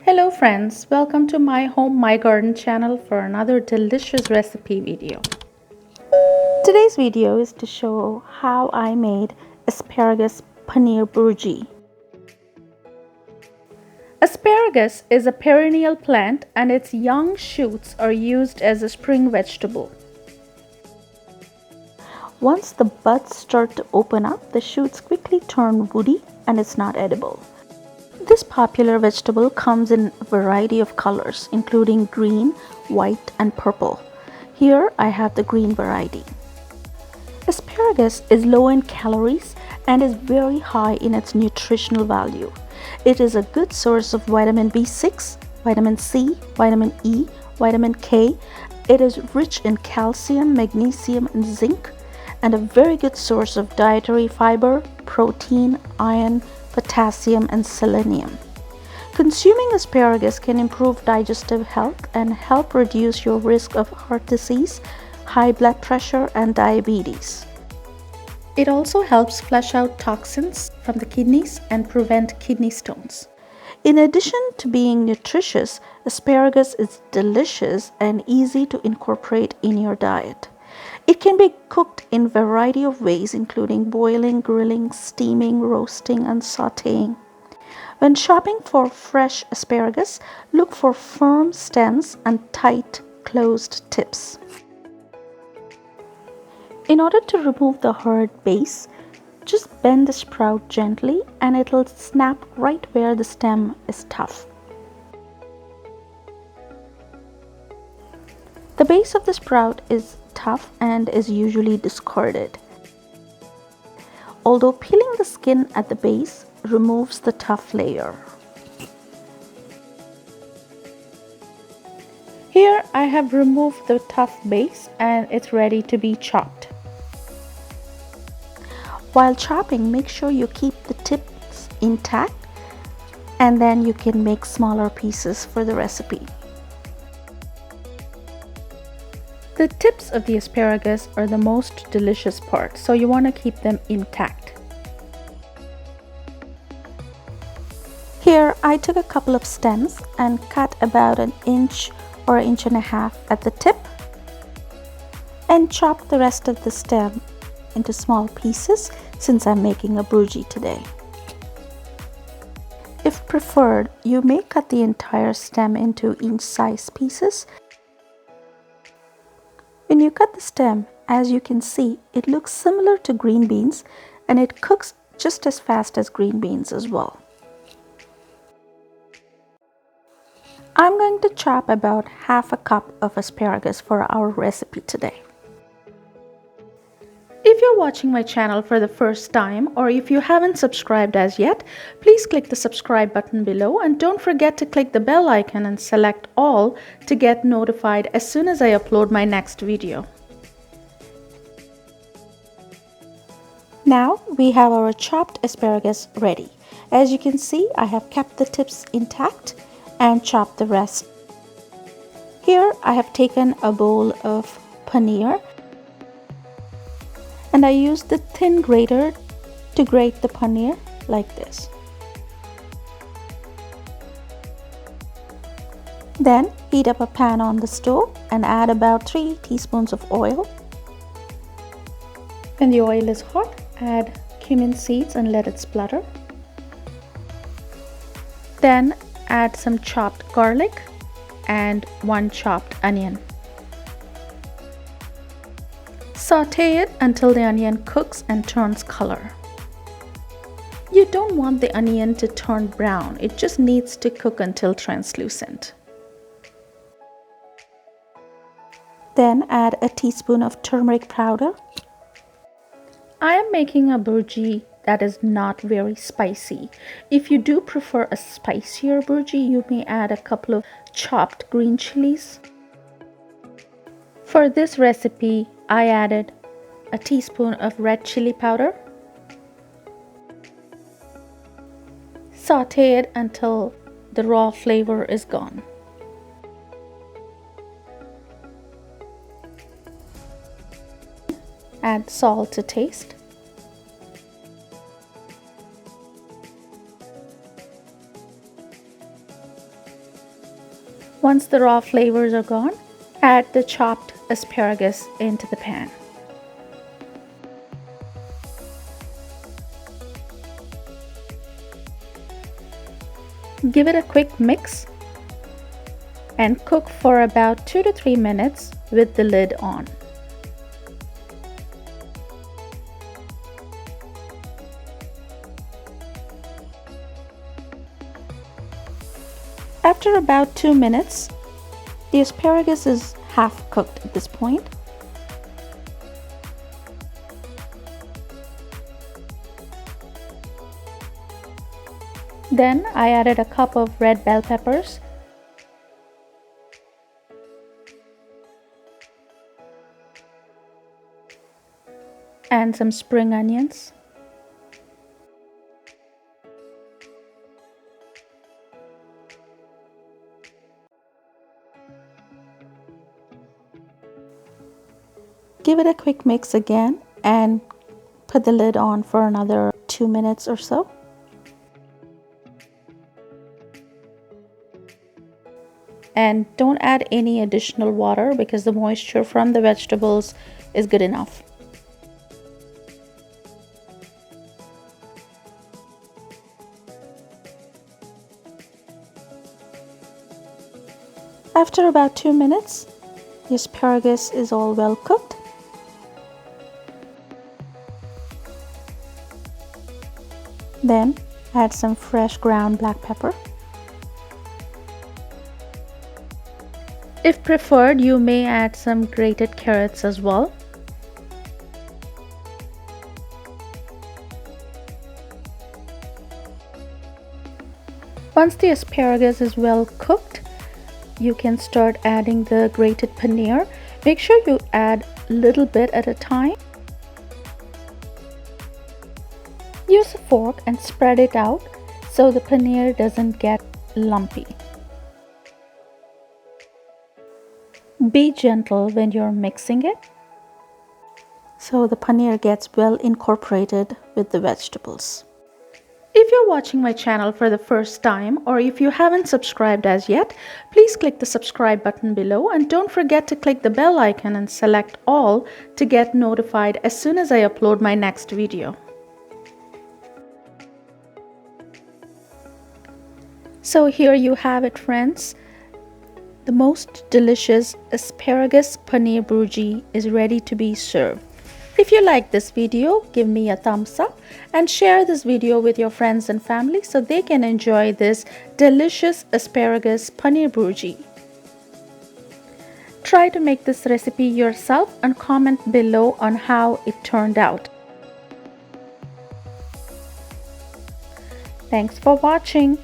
Hello friends, welcome to my home my garden channel for another delicious recipe video. Today's video is to show how I made asparagus paneer bhurji. Asparagus is a perennial plant and its young shoots are used as a spring vegetable. Once the buds start to open up, the shoots quickly turn woody and it's not edible. This popular vegetable comes in a variety of colors, including green, white, and purple. Here I have the green variety. Asparagus is low in calories and is very high in its nutritional value. It is a good source of vitamin B6, vitamin C, vitamin E, vitamin K. It is rich in calcium, magnesium, and zinc, and a very good source of dietary fiber, protein, iron, potassium, and selenium. Consuming asparagus can improve digestive health and help reduce your risk of heart disease, high blood pressure, and diabetes. It also helps flush out toxins from the kidneys and prevent kidney stones. In addition to being nutritious, asparagus is delicious and easy to incorporate in your diet. It can be cooked in a variety of ways, including boiling, grilling, steaming, roasting, and sautéing. When shopping for fresh asparagus, look for firm stems and tight, closed tips. In order to remove the hard base, just bend the sprout gently and it'll snap right where the stem is tough. The base of the sprout is tough and is usually discarded. Although peeling the skin at the base removes the tough layer. Here I have removed the tough base and it's ready to be chopped. While chopping, make sure you keep the tips intact and then you can make smaller pieces for the recipe. The tips of the asparagus are the most delicious part, so you want to keep them intact. Here I took a couple of stems and cut about an inch or an inch and a half at the tip and chopped the rest of the stem into small pieces since I'm making a bhurji today. If preferred, you may cut the entire stem into inch-size pieces. When you cut the stem, as you can see, it looks similar to green beans and it cooks just as fast as green beans as well. I'm going to chop about half a cup of asparagus for our recipe today. If you're watching my channel for the first time or if you haven't subscribed as yet, please click the subscribe button below and don't forget to click the bell icon and select all to get notified as soon as I upload my next video. Now we have our chopped asparagus ready. As you can see, I have kept the tips intact and chopped the rest. Here I have taken a bowl of paneer and I used the thin grater to grate the paneer like this. Then heat up a pan on the stove and add about 3 teaspoons of oil. When the oil is hot, add cumin seeds and let it splutter. Then add some chopped garlic and 1 chopped onion. Sauté it until the onion cooks and turns color. You don't want the onion to turn brown, it just needs to cook until translucent. Then add a teaspoon of turmeric powder. I am making a bhurji that is not very spicy. If you do prefer a spicier bhurji, you may add a couple of chopped green chilies. For this recipe, I added a teaspoon of red chili powder. Sauté it until the raw flavor is gone. Add salt to taste. Once the raw flavors are gone, add the chopped asparagus into the pan. Give it a quick mix and cook for about 2 to 3 minutes with the lid on. After about 2 minutes, the asparagus is half cooked at this point. Then I added a cup of red bell peppers, and some spring onions. Give it a quick mix again and put the lid on for another 2 minutes or so. And don't add any additional water because the moisture from the vegetables is good enough. After about 2 minutes, the asparagus is all well cooked. Then add some fresh ground black pepper. If preferred, you may add some grated carrots as well. Once the asparagus is well cooked, you can start adding the grated paneer. Make sure you add a little bit at a time. Use a fork and spread it out so the paneer doesn't get lumpy. Be gentle when you're mixing it so the paneer gets well incorporated with the vegetables. If you're watching my channel for the first time or if you haven't subscribed as yet, please click the subscribe button below and don't forget to click the bell icon and select all to get notified as soon as I upload my next video. So here you have it, friends. The most delicious asparagus paneer bhurji is ready to be served. If you like this video, give me a thumbs up and share this video with your friends and family so they can enjoy this delicious asparagus paneer bhurji. Try to make this recipe yourself and comment below on how it turned out. Thanks for watching.